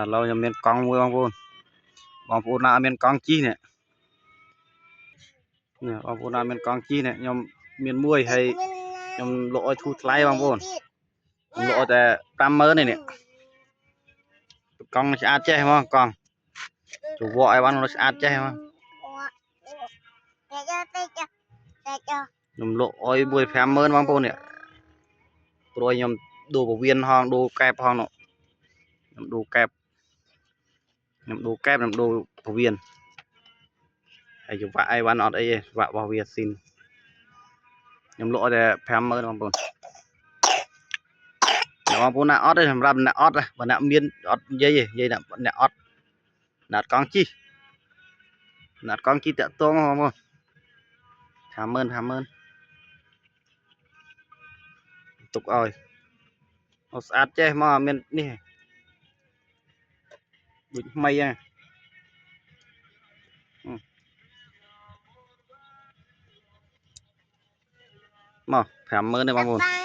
เราจะមានកង់មួយបងប្អូនណាមានកង់ជីនេះបងប្អូនណាមានកង់ជីនេះខ្ញុំមានមួយហើយខ្ញុំលក់ឲ្យធូរថ្លៃបងប្អូនខ្ញុំលក់ឲ្យតែ 50000 នេះកង់ស្អាតចេះហ្មងកង់ទៅវក់ឲ្យបានស្អាតចេះហ្មងខ្ញុំលក់ឲ្យមួយ 50000 បងប្អូននេះព្រោះខ្ញុំដូរពវៀនហងដូរកែបហងនោះខ្ញុំដូរកែបខ្ញុំដូរពវៀនហើយវាក់អីវ៉ាន់អត់អីទេវាក់របស់វាស៊ីនខ្ញុំលក់ឲ្យតែ 50000 បងប្អូនបងប្អូនណាអត់ទេសម្រាប់អ្នកអត់បើអ្នកមានអត់និយាយទេនិយាយអ្នកអត់អ្នកកង់ជីអ្នកកង់ជីតាក់ទងបងប្អូន 50000 ទុកឲ្យស្អាតចេះមកអត់មាននេះដូចថ្មីហ្នឹងមក 50000 ទេបងប្អូន